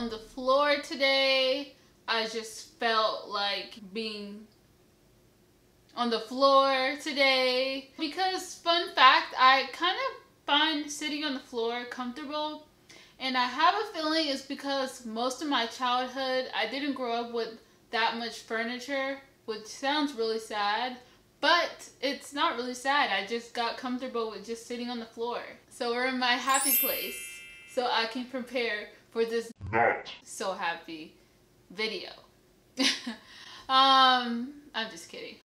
on the floor today. I just felt like being on the floor today because, fun fact, I kind of find sitting on the floor comfortable, and I have a feeling it's because most of my childhood I didn't grow up with that much furniture, which sounds really sad, but it's not really sad. I just got comfortable with just sitting on the floor. So we're in my happy place so I can prepare for this not so happy video. I'm just kidding.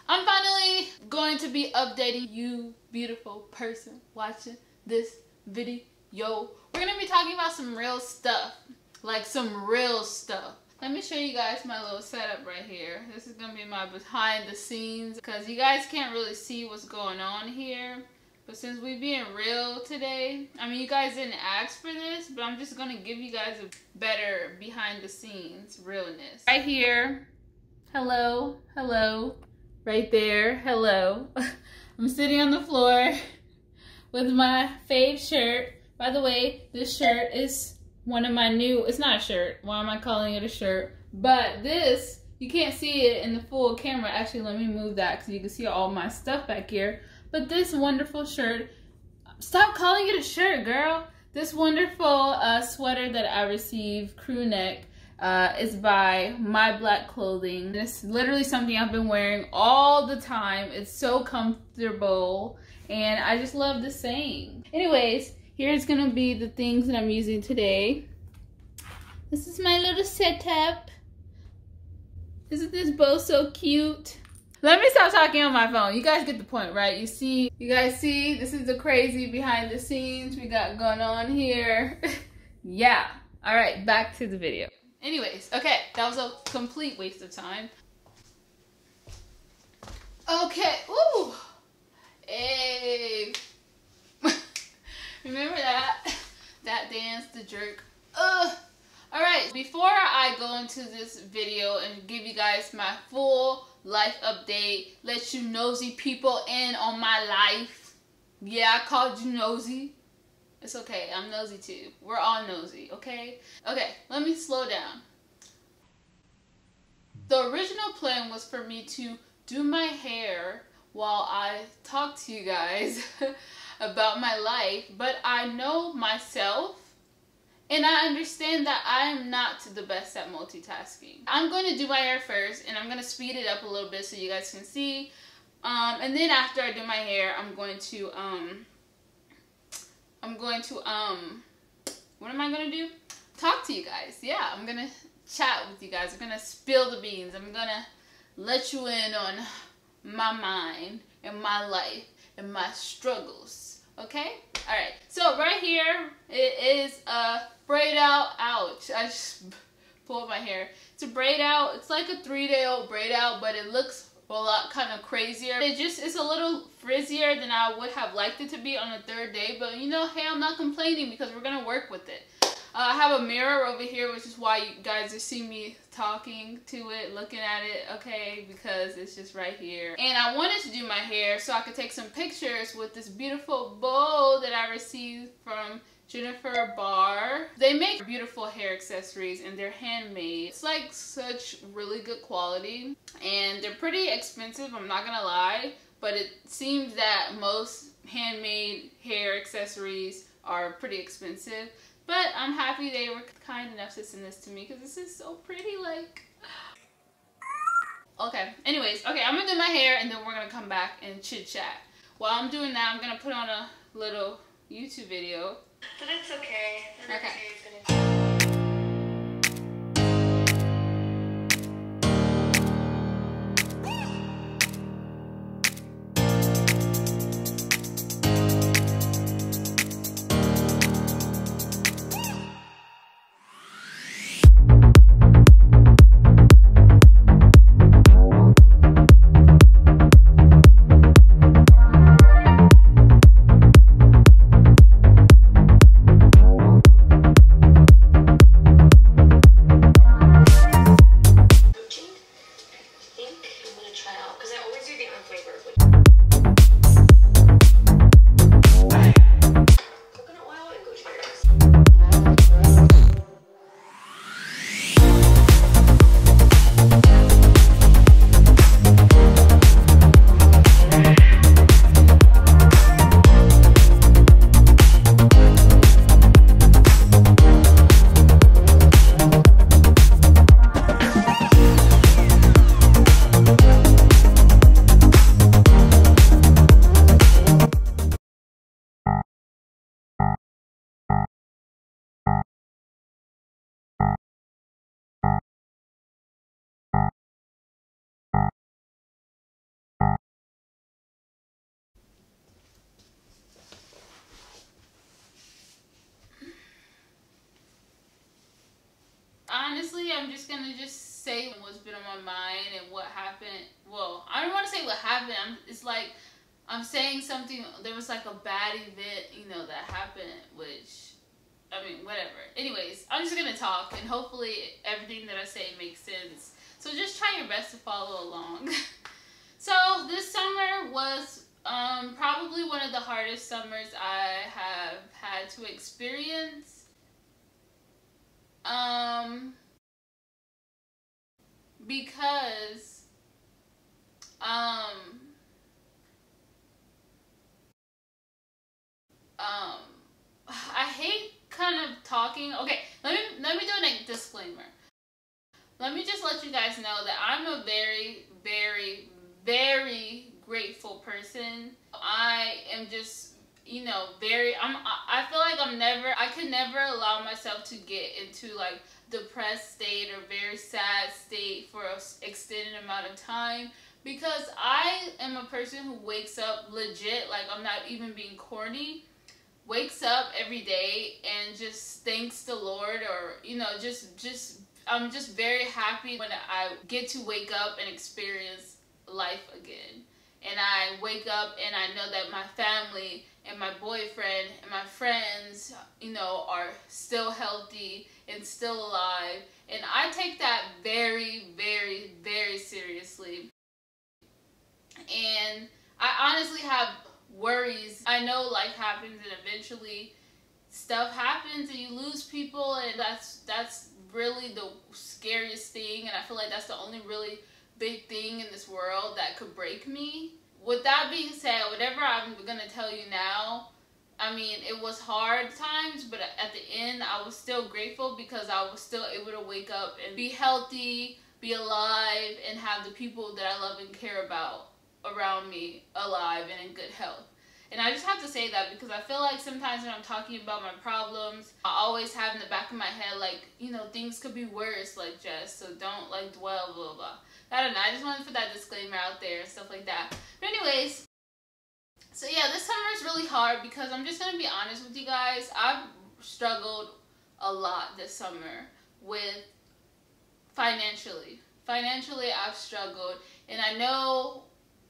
I'm finally going to be updating you, beautiful person watching this video. We're going to be talking about some real stuff. Like some real stuff. Let me show you guys my little setup right here. This is going to be my behind the scenes because you guys can't really see what's going on here. But since we're being real today, I mean, you guys didn't ask for this, but I'm just going to give you guys a better behind the scenes realness. Right here. Hello. Hello. Right there. Hello. I'm sitting on the floor with my fave shirt. By the way, this shirt is one of my new, it's not a shirt. Why am I calling it a shirt? But this, you can't see it in the full camera. Actually, let me move that because you can see all my stuff back here. But this wonderful shirt, stop calling it a shirt, girl. This wonderful sweater that I received, crew neck, is by My Black Clothing. It's literally something I've been wearing all the time. It's so comfortable and I just love the saying. Anyways, here's gonna be the things that I'm using today. This is my little setup. Isn't this bow so cute? Let me stop talking on my phone. You guys get the point, right? You guys see, this is the crazy behind the scenes we got going on here. Yeah. All right, back to the video. Anyways, okay, that was a complete waste of time. Okay, ooh. Hey. Remember that? That dance, the jerk. Alright, before I go into this video and give you guys my full life update, let you nosy people in on my life. Yeah, I called you nosy. It's okay, I'm nosy too. We're all nosy, okay? Okay, let me slow down. The original plan was for me to do my hair while I talk to you guys about my life, but I know myself and I understand that I am not the best at multitasking. I'm going to do my hair first and I'm going to speed it up a little bit so you guys can see. And then after I do my hair, I'm going to what am I going to do? Talk to you guys. Yeah, I'm going to chat with you guys. I'm going to spill the beans. I'm going to let you in on my mind and my life and my struggles. Okay? Alright. So right here, it is a braid out. Ouch. I just pulled my hair. It's a braid out. It's like a 3-day-old braid out, but it looks a lot kind of crazier. It's a little frizzier than I would have liked it to be on the 3rd day, but you know, hey, I'm not complaining because we're gonna work with it. I have a mirror over here, which is why you guys just see me talking to it, looking at it, okay, because it's just right here. And I wanted to do my hair so I could take some pictures with this beautiful bow that I received from Jennifer Barr. They make beautiful hair accessories and they're handmade. It's like such really good quality and they're pretty expensive, I'm not gonna lie, but it seems that most handmade hair accessories are pretty expensive. But I'm happy they were kind enough to send this to me because this is so pretty, like. Okay, anyways, okay, I'm gonna do my hair and then we're gonna come back and chit chat. While I'm doing that, I'm gonna put on a little YouTube video. But it's okay. Okay. I'm just gonna just say what's been on my mind and what happened. Well, I don't want to say what happened. It's like I'm saying something. There was like a bad event, you know, that happened, which, I mean, whatever. Anyways, I'm just gonna talk, and hopefully everything that I say makes sense. So just try your best to follow along. So this summer was probably one of the hardest summers I have had to experience. Because I hate kind of talking. Okay, let me do a disclaimer. Let me just let you guys know that I'm a very, very, very grateful person. I am just, you know, I feel like I could never allow myself to get into like depressed state or very sad state for an extended amount of time, because I am a person who wakes up legit, like I'm not even being corny, wakes up every day and just thanks the Lord, or, you know, I'm just very happy when I get to wake up and experience life again. And I wake up and I know that my family and my boyfriend and my friends, you know, are still healthy and still alive. And I take that very, very, very seriously. And I honestly have worries. I know life happens and eventually stuff happens and you lose people, and that's really the scariest thing, and I feel like that's the only really big thing in this world that could break me. With that being said, whatever I'm gonna tell you now, I mean, it was hard times, but at the end I was still grateful because I was still able to wake up and be healthy, be alive, and have the people that I love and care about around me alive and in good health. And I just have to say that because I feel like sometimes when I'm talking about my problems, I always have in the back of my head, like, you know, things could be worse, like, Jess, so don't, like, dwell, blah, blah. I don't know, I just wanted to put that disclaimer out there and stuff like that. But anyways, so yeah, this summer is really hard because I'm just going to be honest with you guys. I've struggled a lot this summer with financially. Financially, I've struggled, and I know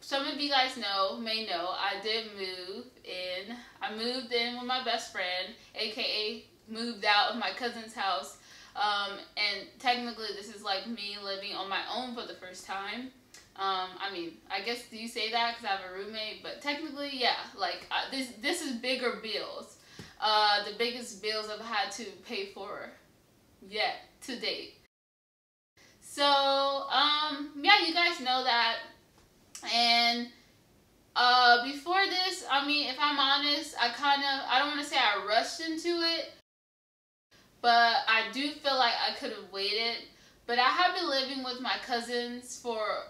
some of you guys may know, I did move in. I moved in with my best friend, aka moved out of my cousin's house. And technically this is like me living on my own for the first time. I mean, I guess, do you say that because I have a roommate? But technically, yeah, like this is bigger bills. The biggest bills I've had to pay for yet to date. So, yeah, you guys know that. And before this, I mean, if I'm honest, I don't want to say I rushed into it, but I do feel like I could have waited. But I have been living with my cousins for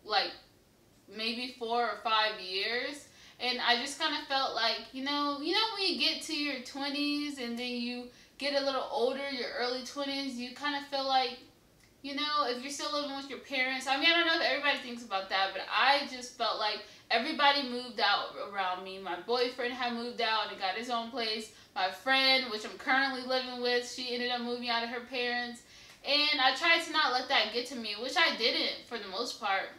like maybe 4 or 5 years, and I just kind of felt like, you know when you get to your 20s and then you get a little older, your early 20s, you kind of feel like, you know, if you're still living with your parents, I mean, I don't know if everybody thinks about that, but I just felt like everybody moved out around me. My boyfriend had moved out and got his own place. My friend, which I'm currently living with, she ended up moving out of her parents. And I tried to not let that get to me, which I didn't for the most part.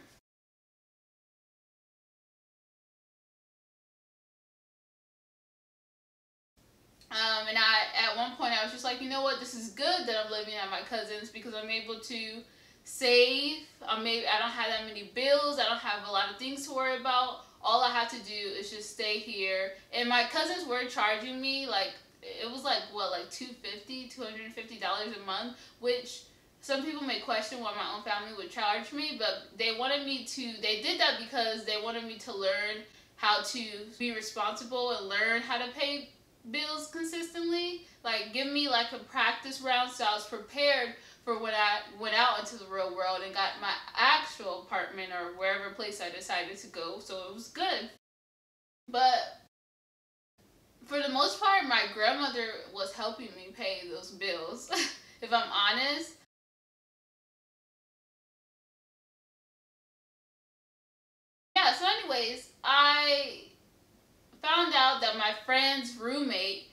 And at one point, I was just like, you know what, this is good that I'm living at my cousin's because I'm able to save. I don't have that many bills. I don't have a lot of things to worry about. All I have to do is just stay here. And my cousins were charging me, like, it was like, what, like $250 a month, which some people may question why my own family would charge me, but they did that because they wanted me to learn how to be responsible and learn how to pay bills consistently, like give me like a practice round so I was prepared for when I went out into the real world and got my actual apartment or wherever place I decided to go, so it was good. But for the most part, my grandmother was helping me pay those bills, if I'm honest. Yeah, so anyways, I found out that my friend's roommate,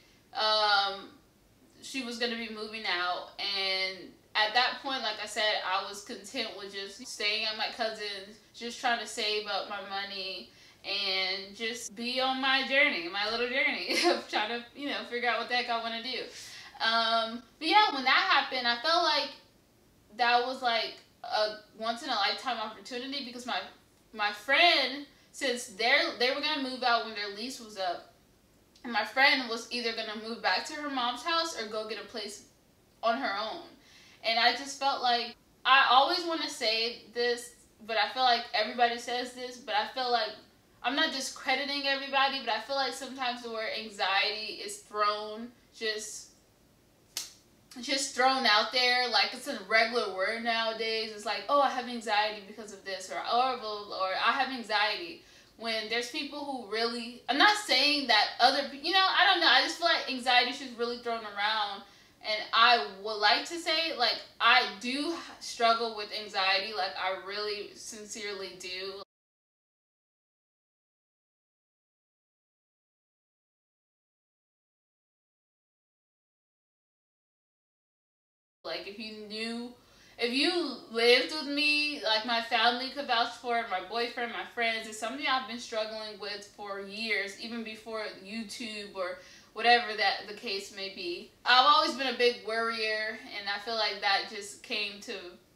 she was going to be moving out, and at that point, like I said, I was content with just staying at my cousin's, just trying to save up my money and just be on my journey, my little journey of trying to, you know, figure out what the heck I want to do. But yeah, when that happened, I felt like that was like a once in a lifetime opportunity, because my friend, since they were gonna move out when their lease was up, and my friend was either gonna move back to her mom's house or go get a place on her own. And I just felt like, I always want to say this, but I feel like everybody says this, but I feel like I'm not discrediting everybody, but I feel like sometimes the word anxiety is thrown just thrown out there like it's a regular word nowadays. It's like, oh, I have anxiety because of this, or I have anxiety. When there's people who really, I'm not saying that other, you know, I don't know, I just feel like anxiety is just really thrown around. And I would like to say, like, I do struggle with anxiety, like I really sincerely do. Like, if you lived with me, like my family could vouch for it, my boyfriend, my friends, it's something I've been struggling with for years, even before YouTube or whatever that the case may be. I've always been a big worrier, and I feel like that just came to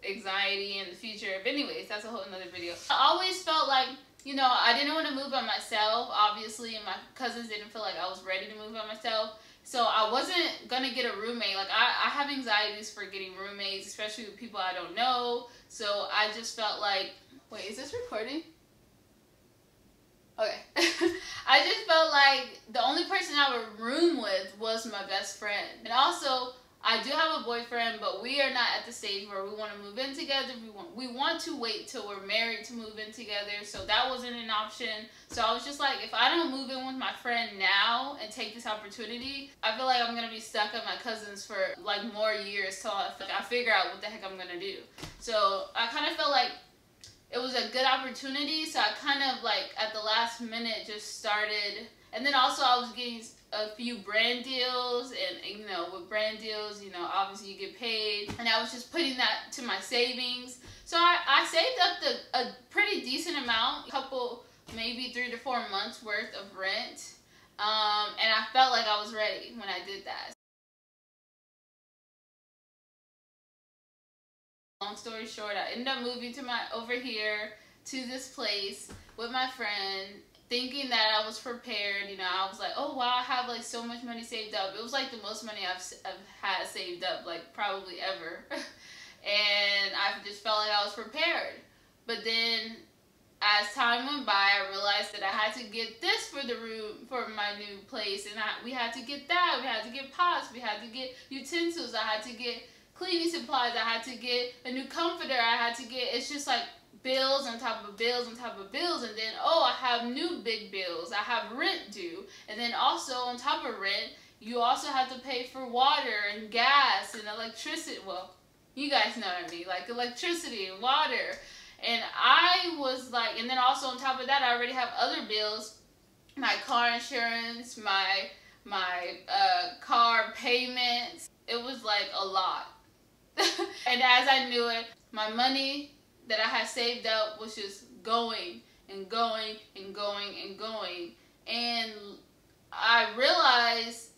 anxiety in the future. But anyways, that's a whole nother video. I always felt like, you know, I didn't want to move by myself, obviously, and my cousins didn't feel like I was ready to move by myself. So I wasn't gonna get a roommate. Like, I have anxieties for getting roommates, especially with people I don't know. So I just felt like, wait, is this recording? Okay. I just felt like the only person I would room with was my best friend. And also, I do have a boyfriend, but we are not at the stage where we want to move in together. We want to wait till we're married to move in together, so that wasn't an option. So I was just like, if I don't move in with my friend now and take this opportunity, I feel like I'm going to be stuck at my cousin's for like more years till I figure out what the heck I'm going to do. So I kind of felt like it was a good opportunity, so I kind of like at the last minute just started. And then also I was getting a few brand deals, and you know, with brand deals, you know, obviously you get paid, and I was just putting that to my savings. So I saved up a pretty decent amount, a couple, maybe 3 to 4 months worth of rent, and I felt like I was ready when I did that. Long story short, I ended up moving over here to this place with my friend, thinking that I was prepared. You know, I was like, oh wow, I have like so much money saved up. It was like the most money I've had saved up, like probably ever. And I just felt like I was prepared. But then as time went by, I realized that I had to get this for the room, for my new place, and we had to get that. We had to get pots, we had to get utensils, I had to get cleaning supplies, I had to get a new comforter, I had to get, it's just like bills on top of bills on top of bills. And then, oh, I have new big bills, I have rent due, and then also on top of rent, you also have to pay for water and gas and electricity. Well, you guys know what I mean, like electricity and water. And I was like, and then also on top of that, I already have other bills, my car insurance, my car payments. It was like a lot. And as I knew it, my money that I had saved up was just going and going and going and going. And I realized,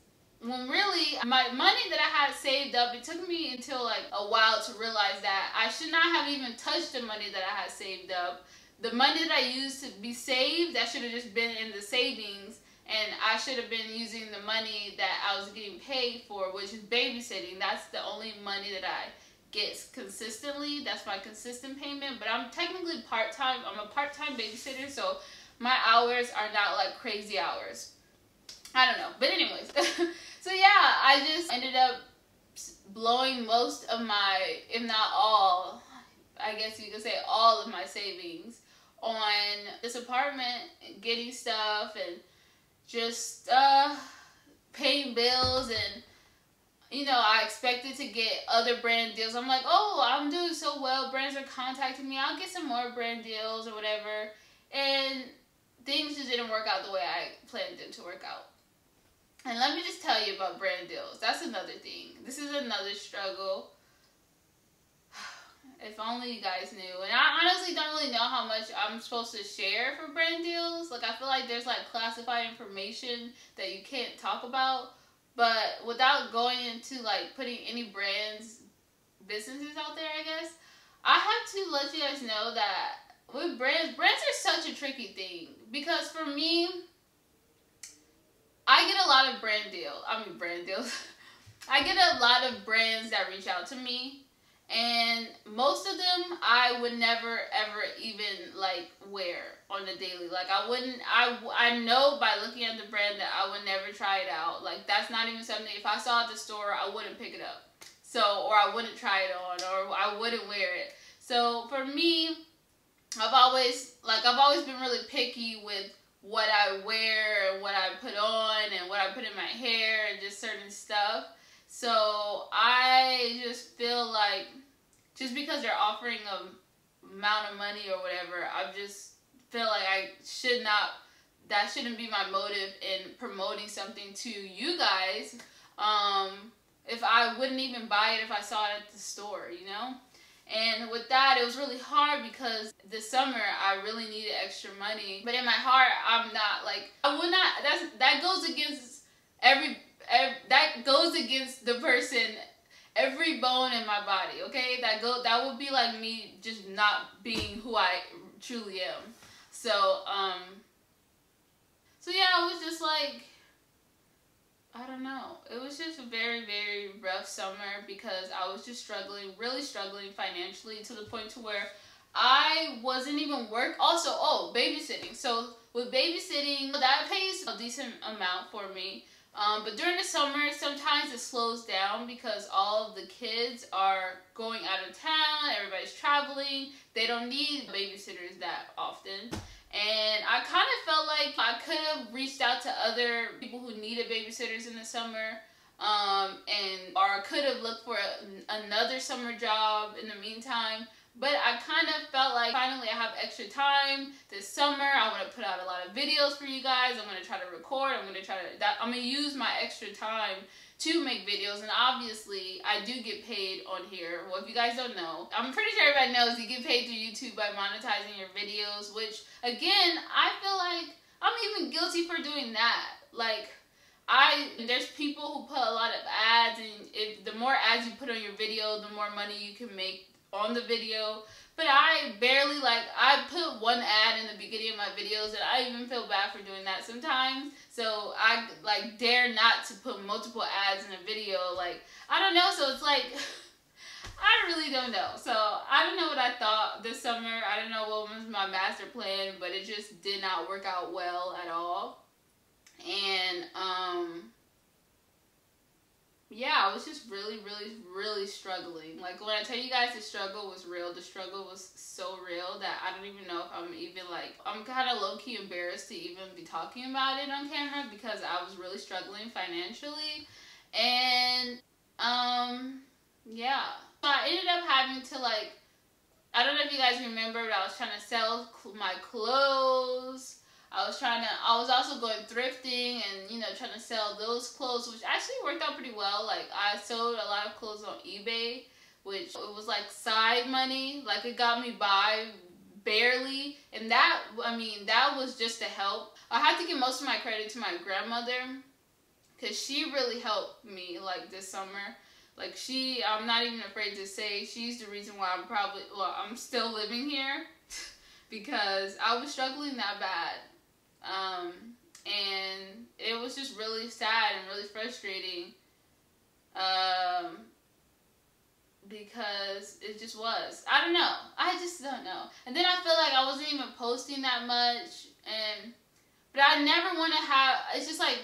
when really my money that I had saved up, it took me until like a while to realize that I should not have even touched the money that I had saved up. The money that I used to be saved, that should have just been in the savings, and I should have been using the money that I was getting paid for, which is babysitting. That's the only money that I get consistently. That's my consistent payment. But I'm technically part-time. I'm a part-time babysitter, so my hours are not like crazy hours. I don't know. But anyways, so yeah, I just ended up blowing most of my, if not all, I guess you could say all of my savings on this apartment, getting stuff and just paying bills. And you know, I expected to get other brand deals. I'm like, oh, I'm doing so well, brands are contacting me, I'll get some more brand deals or whatever. And things just didn't work out the way I planned them to work out. And let me just tell you about brand deals. That's another thing. This is another struggle. If only you guys knew. And I honestly don't really know how much I'm supposed to share for brand deals. Like, I feel like there's like classified information that you can't talk about. But without going into like putting any businesses out there, I guess, I have to let you guys know that with brands are such a tricky thing. Because for me, I get a lot of brand deals. I get a lot of brands that reach out to me. And most of them I would never ever even like wear on the daily. Like I know by looking at the brand that I would never try it out. Like that's not even something, if I saw it at the store, I wouldn't pick it up. So, or I wouldn't try it on, or I wouldn't wear it. So for me, I've always been really picky with what I wear and what I put on and what I put in my hair and just certain stuff. So I just feel like just because they're offering a amount of money or whatever, I just feel like that shouldn't be my motive in promoting something to you guys. If I wouldn't even buy it if I saw it at the store, you know? And with that, it was really hard because this summer I really needed extra money. But in my heart, I'm not like, I would not, that goes against that goes against the person, every bone in my body, okay? That would be like me just not being who I truly am. So yeah, it was just like, I don't know. It was just a very, very rough summer because I was just really struggling financially to the point to where I wasn't even Also, babysitting. So with babysitting, that pays a decent amount for me. But during the summer, sometimes it slows down because all of the kids are going out of town, everybody's traveling. They don't need babysitters that often. And I kind of felt like I could have reached out to other people who needed babysitters in the summer, or could have looked for another summer job in the meantime. But I kind of felt like finally I have extra time this summer. I want to put out a lot of videos for you guys. I'm going to try to record. I'm going to use my extra time to make videos. And obviously, I do get paid on here. Well, if you guys don't know, I'm pretty sure everybody knows you get paid through YouTube by monetizing your videos, which, again, I feel like I'm even guilty for doing that. Like, there's people who put a lot of ads, and the more ads you put on your video, the more money you can make on the video. But I put one ad in the beginning of my videos, and I even feel bad for doing that sometimes. So I dare not to put multiple ads in a video. Like, I don't know. So it's like, I really don't know. So I don't know what I thought this summer. I don't know what was my master plan, but it just did not work out well at all. And yeah, I was just really, really, really struggling. Like, when I tell you guys the struggle was real, the struggle was so real that I don't even know if I'm even I'm kind of low-key embarrassed to even be talking about it on camera because I was really struggling financially. And, yeah. So I ended up having to, I don't know if you guys remember, but I was trying to sell my clothes. I was also going thrifting and, trying to sell those clothes, which actually worked out pretty well. Like, I sold a lot of clothes on eBay, which it was like side money. Like, it got me by barely. And that was just to help. I had to give most of my credit to my grandmother because she really helped me, this summer. Like, I'm not even afraid to say, she's the reason why I'm still living here because I was struggling that bad. And it was just really sad and really frustrating, because it just was. I don't know. I just don't know. And then I feel like I wasn't even posting that much, but I never want to have, it's just like,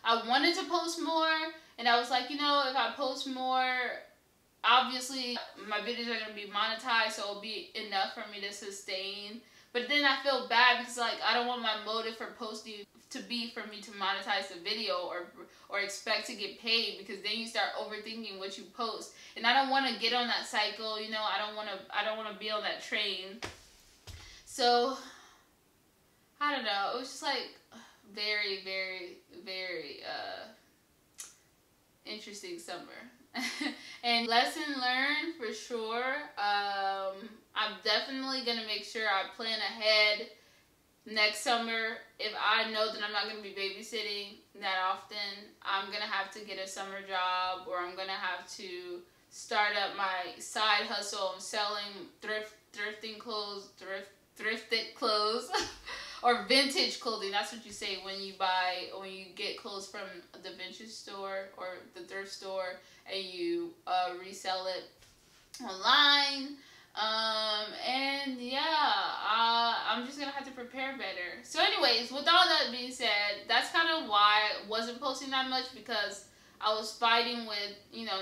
I wanted to post more, and I was like, if I post more, obviously my videos are going to be monetized, so it'll be enough for me to sustain. But then I feel bad because, I don't want my motive for posting to be for me to monetize the video or expect to get paid, because then you start overthinking what you post. And I don't want to get on that cycle, I don't want to be on that train. So, I don't know. It was just, very, very, very, interesting summer. And lesson learned for sure. I'm definitely gonna make sure I plan ahead next summer. If I know that I'm not gonna be babysitting that often, I'm gonna have to get a summer job, or I'm gonna have to start up my side hustle of selling thrifted clothes or vintage clothing. That's what you say when you get clothes from the vintage store or the thrift store, and you resell it online. And yeah, I'm just gonna have to prepare better. So anyways, with all that being said, that's kind of why I wasn't posting that much, because I was fighting with,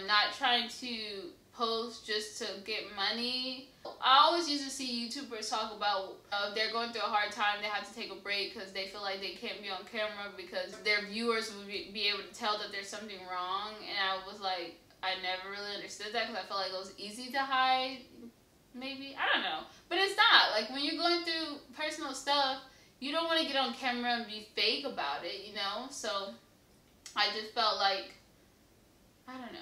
not trying to post just to get money. I always used to see YouTubers talk about if they're going through a hard time, they have to take a break because they feel like they can't be on camera because their viewers would be able to tell that there's something wrong. And I was like, I never really understood that, because I felt like it was easy to hide. Maybe, I don't know, but it's not. Like, when you're going through personal stuff, you don't want to get on camera and be fake about it, so I just felt like, I don't know.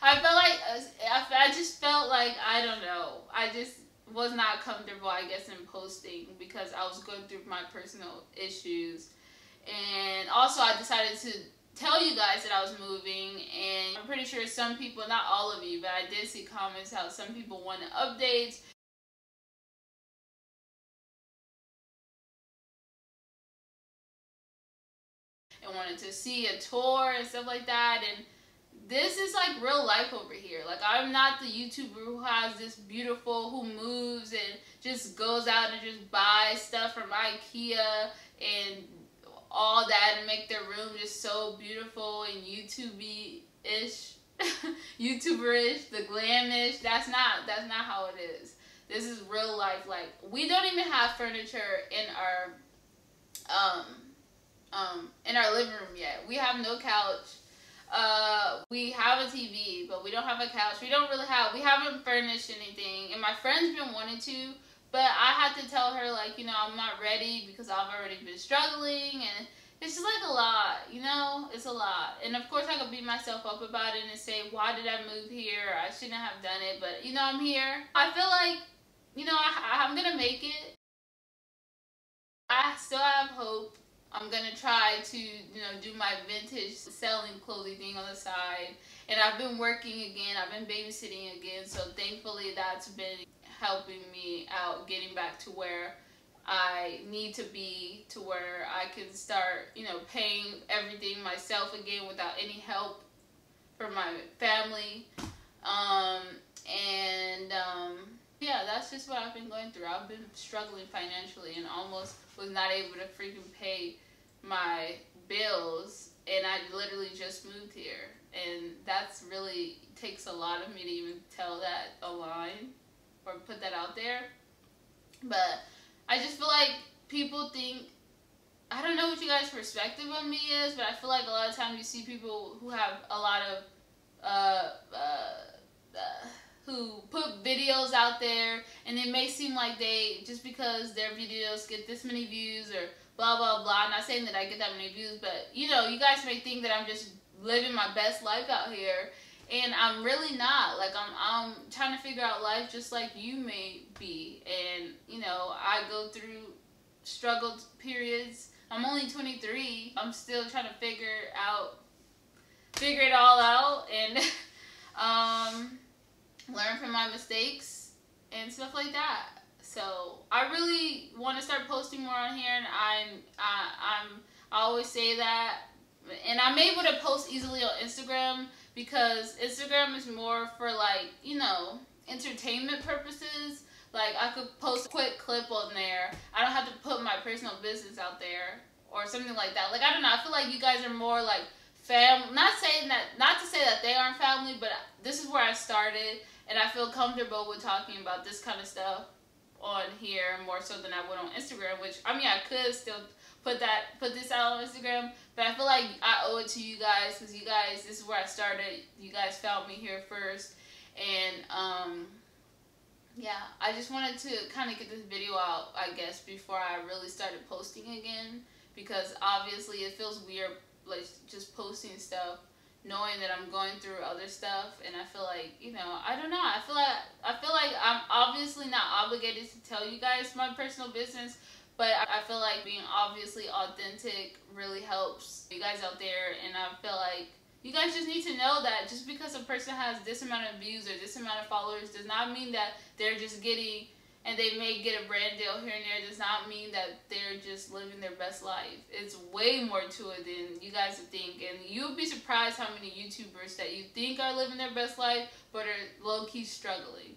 I just felt like, I don't know, I just was not comfortable, I guess, in posting, because I was going through my personal issues. And also I decided to tell you guys that I was moving, and I'm pretty sure some people, not all of you, but I did see comments how some people wanted updates. And wanted to see a tour and stuff like that. And this is like real life over here. Like, I'm not the YouTuber who has this beautiful, who moves and just goes out and just buys stuff from IKEA and all that and make their room just so beautiful and YouTube-ish, YouTuber-ish, the glam-ish. That's not how it is. This is real life. Like, we don't even have furniture in our living room yet. We have no couch. We have a TV, but we don't have a couch. We haven't furnished anything. And my friend's been wanting to, but I had to tell her, like, I'm not ready because I've already been struggling, and it's just like a lot, it's a lot. And of course I could beat myself up about it and say, why did I move here? I shouldn't have done it, but I'm here. I feel like, I'm gonna make it. I still have hope. I'm gonna try to, do my vintage selling clothing thing on the side. And I've been working again. I've been babysitting again. So thankfully that's been helping me out, getting back to where I need to be, to where I can start, paying everything myself again without any help from my family. Yeah, that's just what I've been going through. I've been struggling financially and almost was not able to freaking pay my bills, and I literally just moved here, and that's really takes a lot of me to even tell that online or put that out there. But I just feel like people think, I don't know what you guys' perspective on me is, but I feel like a lot of times you see people who have a lot of who put videos out there, and it may seem like they, just because their videos get this many views or blah blah blah, I'm not saying that I get that many views, but you guys may think that I'm just living my best life out here, and I'm really not. Like, I'm trying to figure out life just like you may be, and I go through struggle periods. I'm only 23. I'm still trying to figure it all out, and learn from my mistakes and stuff like that. So I really want to start posting more on here, and I always say that, and I'm able to post easily on Instagram because Instagram is more for, like, entertainment purposes. Like, I could post a quick clip on there. I don't have to put my personal business out there or something like that. Like, I don't know. I feel like you guys are more like family. Not to say that they aren't family, but this is where I started, and I feel comfortable with talking about this kind of stuff on here more so than I would on Instagram, which, I mean, I could still put this out on Instagram, but I feel like I owe it to you guys, because you guys, this is where I started. You guys found me here first, and yeah, I just wanted to kind of get this video out, I guess, before I really started posting again, because obviously it feels weird, like, just posting stuff, knowing that I'm going through other stuff, and I feel like, you know, I don't know. I feel like I'm obviously not obligated to tell you guys my personal business, but I feel like being obviously authentic really helps you guys out there, and I feel like you guys just need to know that just because a person has this amount of views or this amount of followers does not mean that they're just getting, and they may get a brand deal here and there, does not mean that they're just living their best life. It's way more to it than you guys would think, and you'll be surprised how many YouTubers that you think are living their best life but are low-key struggling.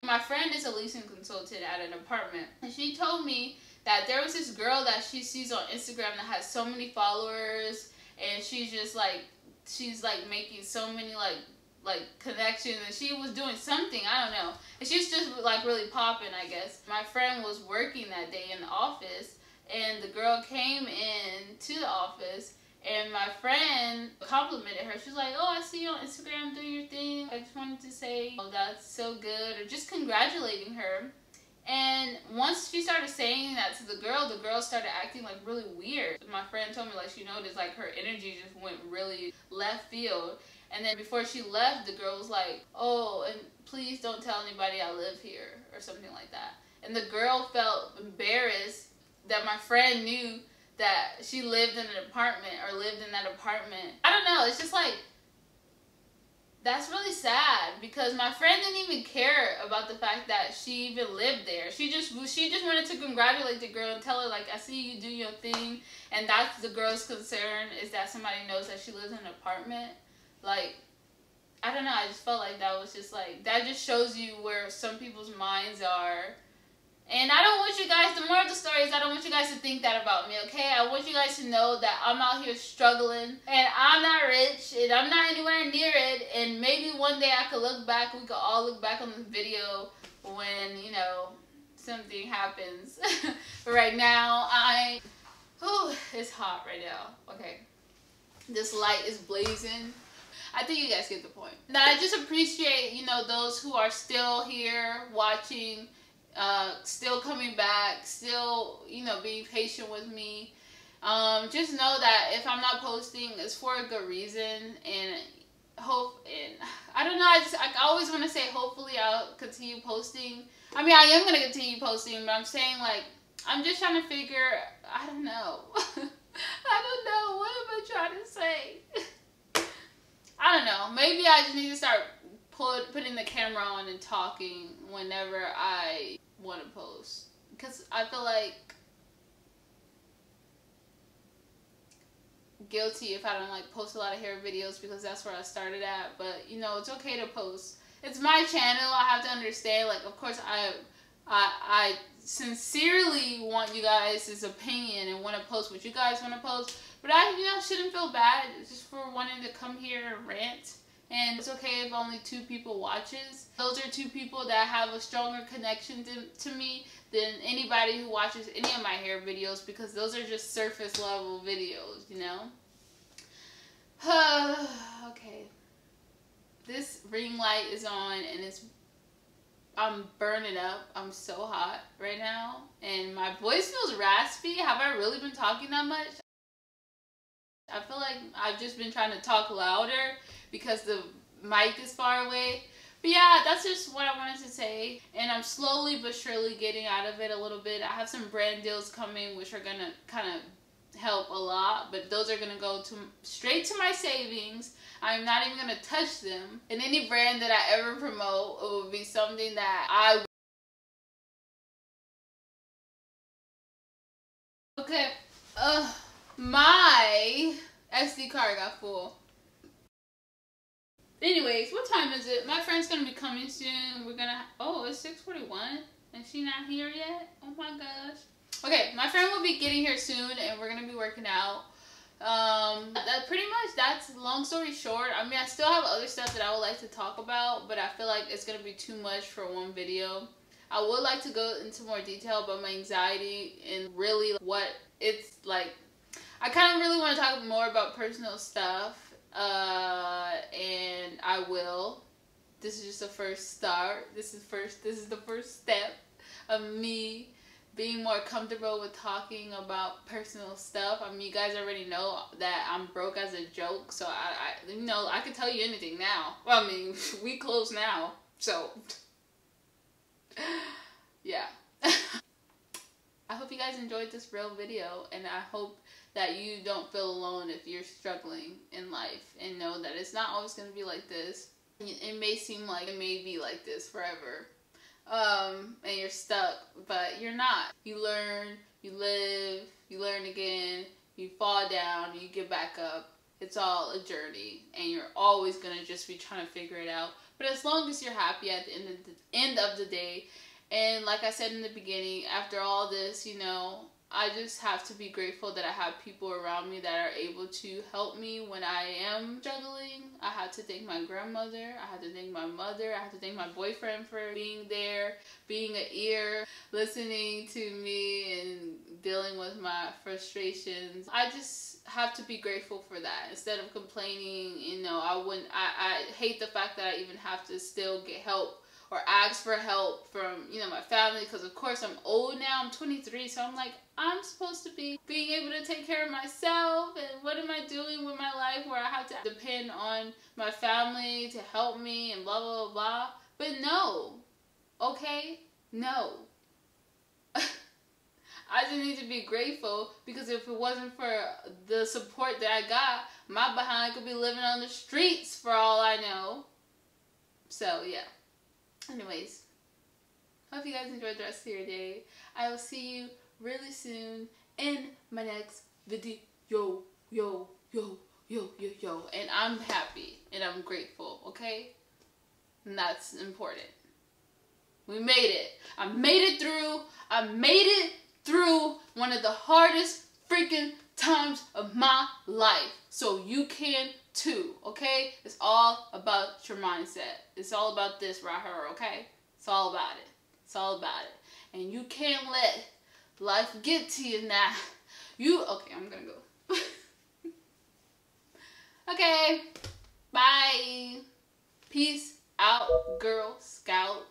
My friend is a leasing consultant at an apartment, and she told me that there was this girl that she sees on Instagram that has so many followers, and she's making so many like connections, and she was doing something, I don't know, and she's just like really popping, I guess. My friend was working that day in the office, and the girl came in to the office, and my friend complimented her. She's like, "Oh, I see you on Instagram doing your thing. I just wanted to say, oh, that's so good," or just congratulating her. And once she started saying that to the girl started acting like really weird. My friend told me like she noticed like her energy just went really left field. And then before she left, the girl was like, "Oh, and please don't tell anybody I live here," or something like that. And the girl felt embarrassed that my friend knew that she lived in an apartment or lived in that apartment. I don't know, it's just like, that's really sad, because my friend didn't even care about the fact that she even lived there. She just wanted to congratulate the girl and tell her like, "I see you do your thing," and that's the girl's concern, is that somebody knows that she lives in an apartment. Like, I don't know, I just felt like that was just like, that just shows you where some people's minds are. And I don't want you guys, the moral of the story is I don't want you guys to think that about me, okay? I want you guys to know that I'm out here struggling, and I'm not rich, and I'm not anywhere near it, and maybe one day I could look back, we could all look back on this video when, you know, something happens. But right now, it's hot right now, okay? This light is blazing. I think you guys get the point. Now, I just appreciate, you know, those who are still here watching, still coming back, still, you know, being patient with me. Just know that if I'm not posting, it's for a good reason, and I don't know, I always want to say hopefully I'll continue posting. I mean, I am going to continue posting, but I'm saying, like, I'm just trying to figure, I don't know. I don't know, what am I trying to say? I don't know, maybe I just need to start putting the camera on and talking whenever I want to post, because I feel like guilty if I don't like post a lot of hair videos, because that's where I started at. But you know, it's okay to post. It's my channel. I have to understand, like, of course I sincerely want you guys' opinion and want to post what you guys want to post, but I, you know, shouldn't feel bad just for wanting to come here and rant. And it's okay if only 2 people watches. Those are 2 people that have a stronger connection to me than anybody who watches any of my hair videos, because those are just surface level videos, you know? Okay. This ring light is on, and I'm burning up. I'm so hot right now. And my voice feels raspy. Have I really been talking that much? I feel like I've just been trying to talk louder because the mic is far away. But yeah, that's just what I wanted to say. And I'm slowly but surely getting out of it a little bit. I have some brand deals coming which are going to kind of help a lot. But those are going to go straight to my savings. I'm not even going to touch them. And any brand that I ever promote, it will be something that Okay. My SD card got full. Anyways, what time is it? My friend's gonna be coming soon. Oh, it's 6:41 and she's not here yet? Oh my gosh. Okay, my friend will be getting here soon and we're gonna be working out. That's long story short. I mean, I still have other stuff that I would like to talk about, but I feel like it's gonna be too much for one video. I would like to go into more detail about my anxiety and really what it's like. I kind of really want to talk more about personal stuff, and I will. This is just the first start. This is the first step of me being more comfortable with talking about personal stuff. I mean, you guys already know that I'm broke as a joke, so I could tell you anything now. Well, I mean, we close now, so yeah. I hope you guys enjoyed this real video, and I hope that you don't feel alone if you're struggling in life, and know that it's not always going to be like this. It may seem like it may be like this forever, and you're stuck, but you're not. You learn, you live, you learn again, you fall down, you get back up. It's all a journey, and you're always going to just be trying to figure it out. But as long as you're happy at the end of the day, and like I said in the beginning, after all this, you know, I just have to be grateful that I have people around me that are able to help me when I am struggling. I had to thank my grandmother. I had to thank my mother. I had to thank my boyfriend for being there, being an ear, listening to me and dealing with my frustrations. I just have to be grateful for that. Instead of complaining, you know, I hate the fact that I even have to still get help or ask for help from, you know, my family, because of course I'm old now. I'm 23, so I'm like, I'm supposed to be being able to take care of myself, and what am I doing with my life where I have to depend on my family to help me and blah, blah, blah. But no, okay? No. I just need to be grateful, because if it wasn't for the support that I got, my behind could be living on the streets for all I know. So, yeah. Anyways, hope you guys enjoyed the rest of your day. I will see you really soon in my next video. Yo. And I'm happy and I'm grateful, okay? And that's important. We made it. I made it through. I made it through one of the hardest freaking times of my life. So you can too, okay? It's all about your mindset. It's all about this right here, okay? It's all about it. It's all about it. And you can't let life get to you now. Okay, I'm gonna go. Okay, bye. Peace out, Girl Scout.